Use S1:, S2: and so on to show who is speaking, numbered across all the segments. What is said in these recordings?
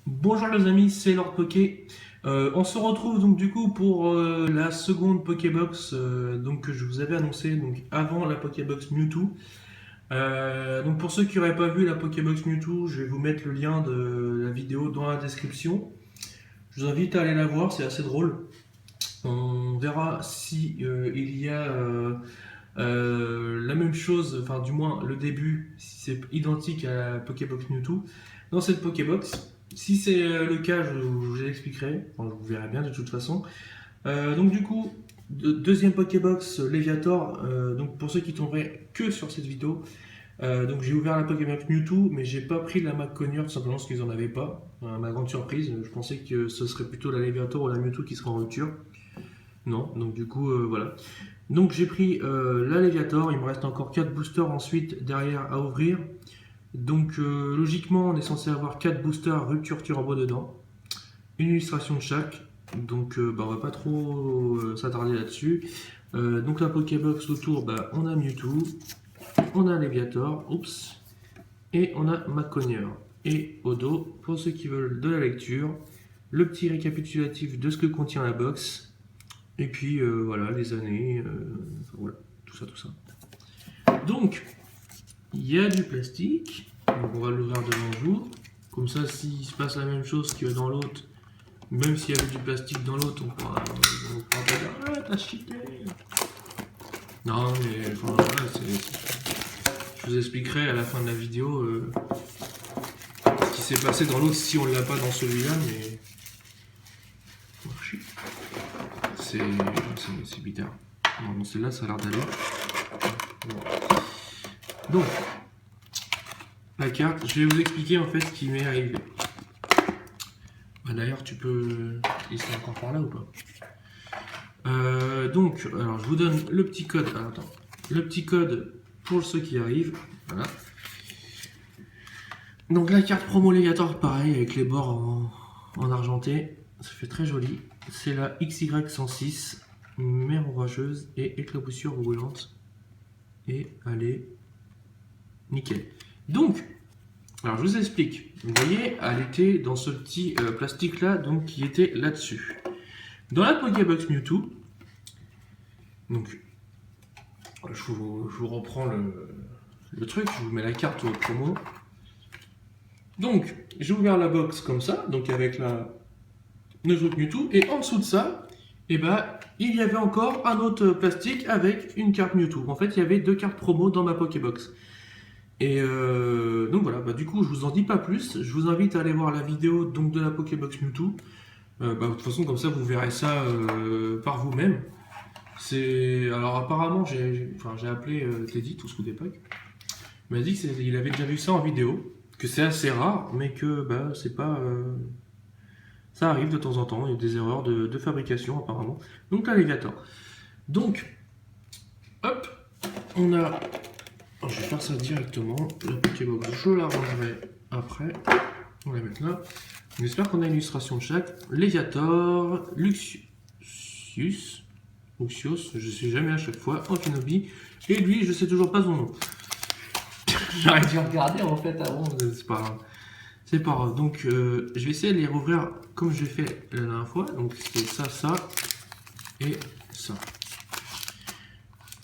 S1: Bonjour les amis, c'est Lord Poké. On se retrouve donc du coup pour la seconde Pokébox donc que je vous avais annoncé donc avant la Pokébox Mewtwo. Donc pour ceux qui n'auraient pas vu la Pokébox Mewtwo, je vais vous mettre le lien de la vidéo dans la description. Je vous invite à aller la voir, c'est assez drôle. On verra si il y a la même chose, enfin du moins le début, si c'est identique à la Pokébox Mewtwo dans cette Pokébox. Si c'est le cas, je vous expliquerai, enfin, vous verrez bien de toute façon. Donc du coup, deuxième Pokébox Léviator, donc pour ceux qui tomberaient que sur cette vidéo, donc j'ai ouvert la Pokébox Mewtwo, mais j'ai pas pris la Macconure tout simplement parce qu'ils en avaient pas. Ma grande surprise, je pensais que ce serait plutôt la Léviator ou la Mewtwo qui serait en rupture. Non, donc du coup voilà. Donc j'ai pris la Léviator, il me reste encore 4 boosters ensuite derrière à ouvrir. Donc logiquement on est censé avoir 4 boosters rupture turbo dedans. Une illustration de chaque. Donc on va pas trop s'attarder là-dessus. Donc la Pokébox autour, on a Mewtwo, on a Léviator, oups, et on a Macconure. Et au dos, pour ceux qui veulent de la lecture, le petit récapitulatif de ce que contient la box. Et puis voilà, les années, enfin, voilà, tout ça, tout ça. Donc, il y a du plastique. Donc on va l'ouvrir devant vous. Comme ça, s'il se passe la même chose que dans l'autre, même s'il y avait du plastique dans l'autre, on pourra pas dire ah t'as cheaté. Non mais enfin, voilà, je vous expliquerai à la fin de la vidéo ce qui s'est passé dans l'autre si on l'a pas dans celui-là, mais c'est bizarre. Non, dans celle-là, ça a l'air d'aller. Donc, la carte, je vais vous expliquer en fait ce qui m'est arrivé. D'ailleurs, tu peux laisser encore par là ou pas? Donc, alors je vous donne le petit code. Alors, attends, le petit code pour ceux qui arrivent. Voilà. Donc la carte promo Léviator, pareil, avec les bords en argenté. Ça fait très joli. C'est la XY106, mer orageuse et éclaboussure brûlante. Et allez, nickel. Donc, alors je vous explique. Vous voyez, elle était dans ce petit plastique là, donc qui était là-dessus. Dans la Pokébox Mewtwo, donc je vous reprends le truc, je vous mets la carte au promo. Donc j'ai ouvert la box comme ça, donc avec le truc Mewtwo, et en dessous de ça, eh ben, il y avait encore un autre plastique avec une carte Mewtwo. En fait, il y avait deux cartes promo dans ma Pokébox. Et donc voilà, du coup, je vous en dis pas plus. Je vous invite à aller voir la vidéo donc, de la Pokébox Mewtwo. De toute façon, comme ça, vous verrez ça par vous-même. Alors apparemment, j'ai appelé Teddy, tout ce coup d'époque. Il m'a dit qu'il avait déjà vu ça en vidéo, que c'est assez rare, mais que c'est pas. Ça arrive de temps en temps, il y a des erreurs de fabrication apparemment. Donc là, Léviator. Donc, hop, on a. Je vais faire ça directement. La Pokébox, je la rangerai après. On va la mettre là. J'espère qu'on a une illustration de chaque. Léviator, Luxius, je sais jamais à chaque fois, Amphinobi, et lui, je sais toujours pas son nom. J'aurais dû regarder en fait avant, c'est pas grave. C'est pas grave. Donc, je vais essayer de les rouvrir comme j'ai fait la dernière fois. Donc, c'est ça, ça et ça.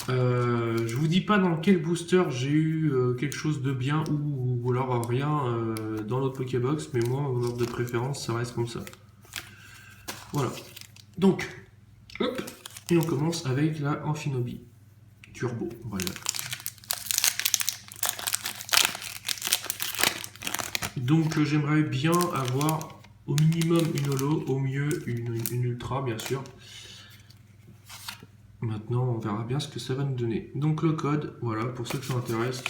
S1: Je vous dis pas dans quel booster j'ai eu quelque chose de bien ou alors rien dans l'autre Pokébox, mais moi, mon ordre de préférence, ça reste comme ça. Voilà. Donc, hop, et on commence avec la Amphinobi Turbo. Voilà. Donc, j'aimerais bien avoir au minimum une holo, au mieux une ultra, bien sûr. Maintenant, on verra bien ce que ça va nous donner. Donc le code, voilà, pour ceux que ça intéresse.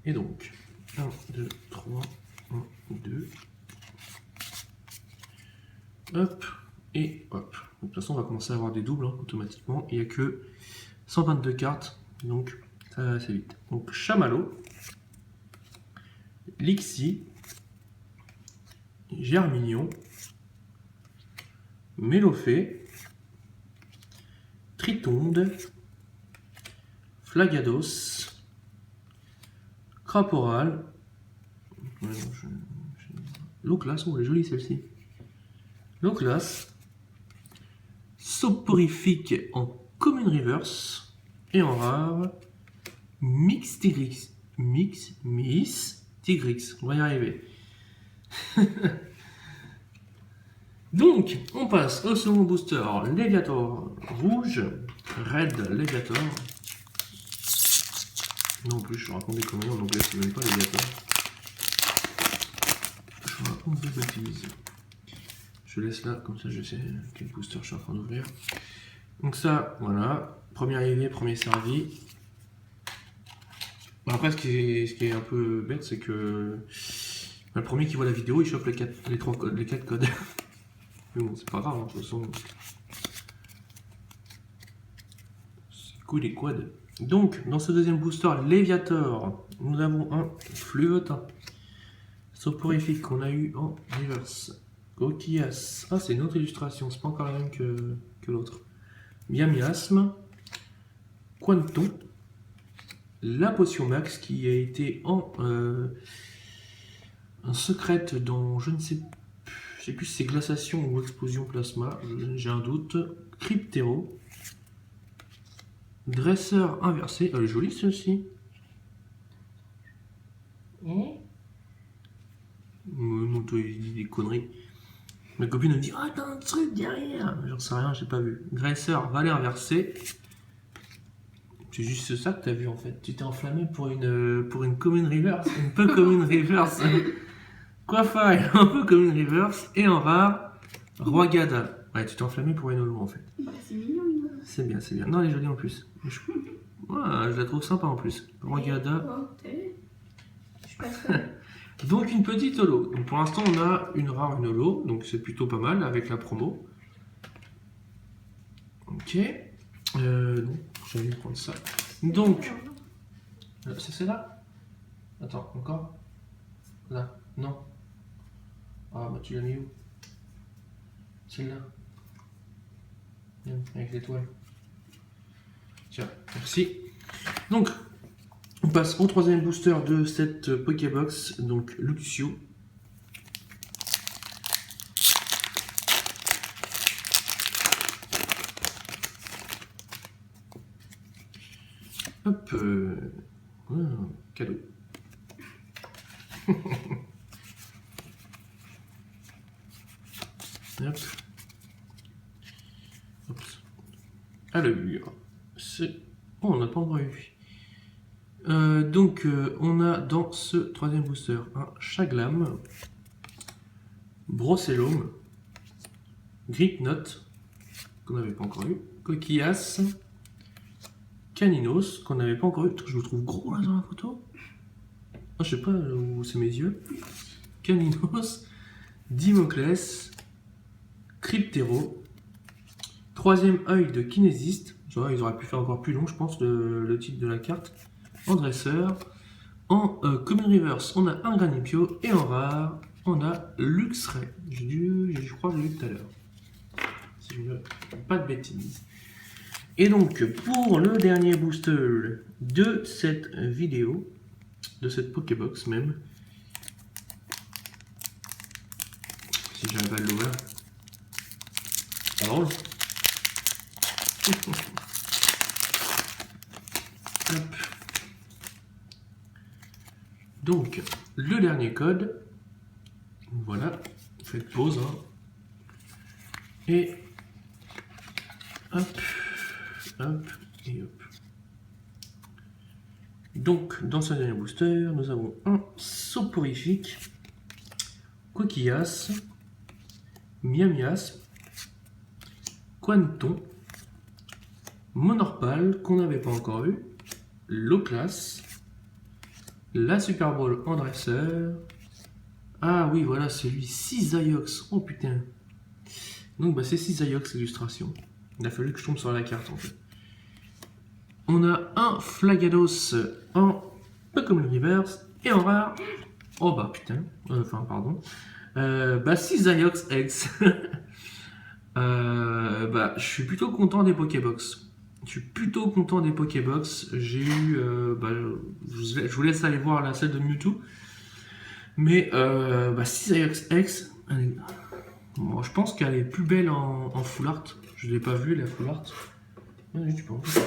S1: Et donc, 1, 2, 3, 1, 2. Hop, et hop. De toute façon, on va commencer à avoir des doubles automatiquement. Il n'y a que 122 cartes, donc ça va assez vite. Donc Chamallow, Lixie, Germignon, Mélofée, Tritonde, Flagados, Craporal, Low class, oh elle est jolie celle-ci. Low class. Soporifique en common reverse. Et en rare. Mix Tigrix. Miss Tigrix. On va y arriver. Donc, on passe au second booster. Léviator rouge. Red Léviator. Non plus, je raconte des conneries en anglais, c'est même pas Léviator. Je raconte des bêtises. Je laisse là, comme ça je sais quel booster je suis en train d'ouvrir. Donc ça, voilà. Premier arrivé, premier servi. Bon, après, ce qui est un peu bête, c'est que le premier qui voit la vidéo, il chope les 4 codes. Mais bon, c'est pas grave, hein, de toute façon. C'est cool les quads. Donc, dans ce deuxième booster, Léviator, nous avons un Fluotin. Soporifique qu'on a eu en reverse. Coquillas. Ah, c'est une autre illustration, c'est pas encore la même que l'autre. Miasme. Quanton. La potion max qui a été en secrète dans je ne sais plus si c'est glaciation ou explosion plasma, j'ai un doute. Cryptéro. Dresseur inversé, elle est jolie celle-ci. Non, toi il dit des conneries. Ma copine elle me dit ah t'as un truc derrière. J'en sais rien, j'ai pas vu. Dresseur valet inversé. C'est juste ça que t'as vu en fait. Tu t'es enflammé pour une common reverse, une peu common reverse. Coiffage, un peu common reverse. Et en rare, Roi Gada. Ouais, tu t'es enflammé pour une holo en fait.
S2: Bah, c'est mignon, mignon.
S1: C'est bien, c'est bien. Non, elle est jolie en plus. Ouais, je la trouve sympa en plus. Roi Gada.
S2: Je suis pas fan.
S1: Donc une petite holo. Donc pour l'instant on a une rare, une holo. Donc c'est plutôt pas mal avec la promo. Ok. Non, j'ai envie de prendre ça. Donc, c'est celle-là? Attends, encore? Là? Non. Ah bah tu l'as mis où? Celle-là. Avec l'étoile. Tiens, merci. Donc, on passe au troisième booster de cette Pokébox, donc Luxio. Hop, cadeau. Hop. Hop. Alors, c'est... Oh, on n'a pas encore eu. Donc, on a dans ce troisième booster un Chaglam, Brossellum, Gripnote, qu'on n'avait pas encore eu, Coquillas, Caninos, qu'on n'avait pas encore eu. Je vous trouve gros là dans la photo. Oh, je sais pas où c'est mes yeux. Caninos, Dimoclès, Cryptéro, troisième œil de Kinésiste. Genre, ils auraient pu faire encore plus long, je pense, le titre de la carte. En dresseur. En Common Reverse, on a un Granipio. Et en rare, on a Luxray. Je crois que j'ai lu tout à l'heure. Si je ne dis pas de bêtises. Et donc, pour le dernier booster de cette vidéo, de cette Pokébox même, si j'arrive à l'ouvrir, c'est drôle. Hop. Donc, le dernier code, voilà, faites pause, hein. Et hop, hop, et hop. Donc, dans ce dernier booster, nous avons un Soporifique, Coquillas, Miamias, Quanton, Monorpal, qu'on n'avait pas encore eu, Loclas, la Super Bowl en dresseur. Ah oui, voilà, c'est lui, Cisaiox. Oh putain. Donc, bah, c'est Cisaiox illustration. Il a fallu que je tombe sur la carte en fait. On a un Flagados en Pokémon Reverse et en rare. Oh bah putain. Enfin, pardon. Bah, Cisaiox X. Bah, je suis plutôt content des Pokébox. Je suis plutôt content des Pokébox. J'ai eu. Bah, je vous laisse aller voir la celle de Mewtwo. Mais 6ix X, moi, je pense qu'elle est plus belle en full art. Je ne l'ai pas vue la full art. Ouais, tu peux en faire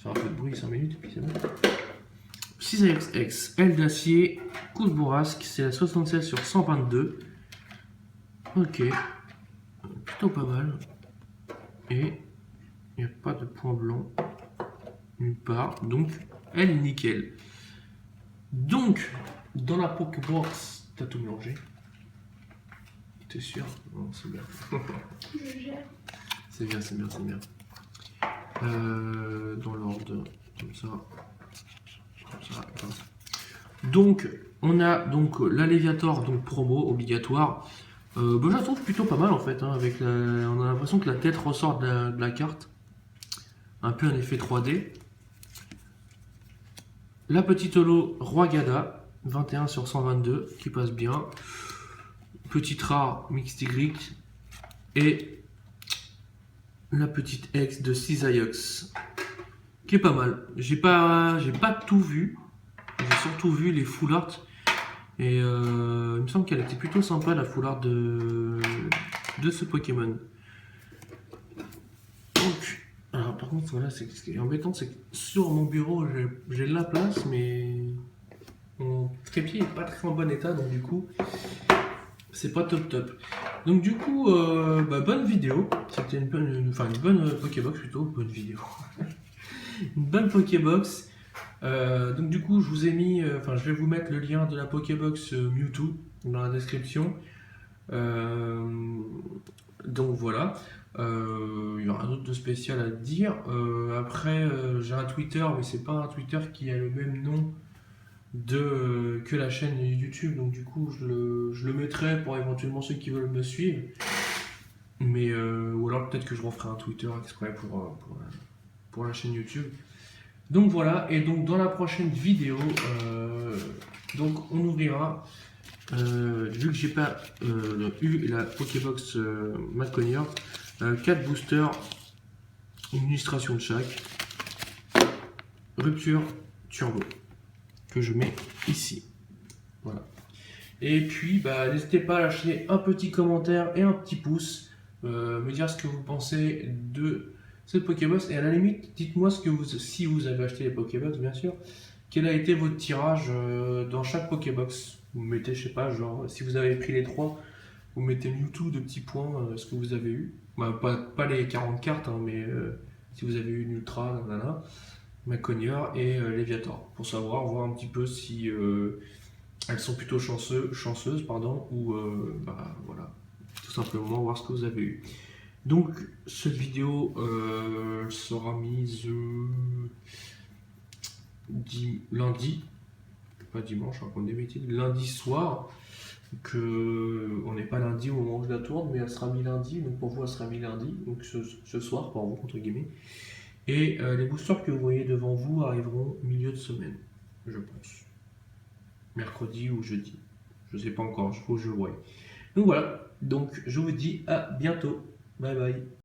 S1: un peu de bruit 5 minutes et puis c'est bon. 6ix aile d'acier, couche bourrasque, c'est la 76 sur 122. Ok, plutôt pas mal. Et il n'y a pas de point blanc nulle part, donc elle est nickel. Donc, dans la Pokébox, t'as tout mélangé. T'es sûr? Non, c'est bien.
S2: Je gère.
S1: C'est bien, c'est bien, c'est bien. Dans l'ordre, comme ça. Comme ça. Donc, on a donc l'Alléviator, donc promo obligatoire. Je la trouve plutôt pas mal en fait. Hein, on a l'impression que la tête ressort de la carte. Un peu un effet 3D. La petite holo Roi Gada, 21 sur 122, qui passe bien. Petite rare Mixed Y. Et la petite ex de Cisaiox, qui est pas mal. J'ai pas tout vu. J'ai surtout vu les full art. Et il me semble qu'elle était plutôt sympa la full art de ce Pokémon. Donc, alors par contre, voilà, ce qui est embêtant, c'est que sur mon bureau, j'ai de la place, mais mon trépied est pas très en bon état, donc du coup, c'est pas top top. Donc du coup, bonne vidéo. C'était une bonne Pokébox plutôt, bonne vidéo. Une bonne Pokébox. Donc du coup, je vous ai mis, je vais vous mettre le lien de la Pokébox Mewtwo dans la description. Donc voilà. Il y aura un autre de spécial à dire. Après, j'ai un Twitter, mais c'est pas un Twitter qui a le même nom que la chaîne YouTube. Donc du coup, je le mettrai pour éventuellement ceux qui veulent me suivre. Mais ou alors peut-être que je referai un Twitter exprès pour la chaîne YouTube. Donc voilà, et donc dans la prochaine vidéo, donc on ouvrira, vu que j'ai pas eu la Pokébox Maconier, 4 boosters, une illustration de chaque, rupture turbo, que je mets ici. Voilà. Et puis, n'hésitez pas à lâcher un petit commentaire et un petit pouce, me dire ce que vous pensez de cette Pokébox. Et à la limite, dites-moi si vous avez acheté les Pokébox, bien sûr, quel a été votre tirage dans chaque Pokébox. Vous mettez, je sais pas, genre, si vous avez pris les 3, vous mettez Mewtwo de petits points, ce que vous avez eu. Pas les 40 cartes, hein, mais si vous avez eu une Ultra, Maconier et Léviator, pour voir un petit peu si elles sont plutôt chanceuses, ou voilà, tout simplement voir ce que vous avez eu. Donc cette vidéo sera mise lundi, pas dimanche, je raconte des bêtises, lundi soir. On n'est pas lundi au moment où je la tourne, mais elle sera mis lundi, donc pour vous elle sera mis lundi, donc ce soir pour vous entre guillemets. Et les boosters que vous voyez devant vous arriveront milieu de semaine, je pense. Mercredi ou jeudi. Je sais pas encore, il faut que je voie. Donc voilà, donc je vous dis à bientôt. Bye bye.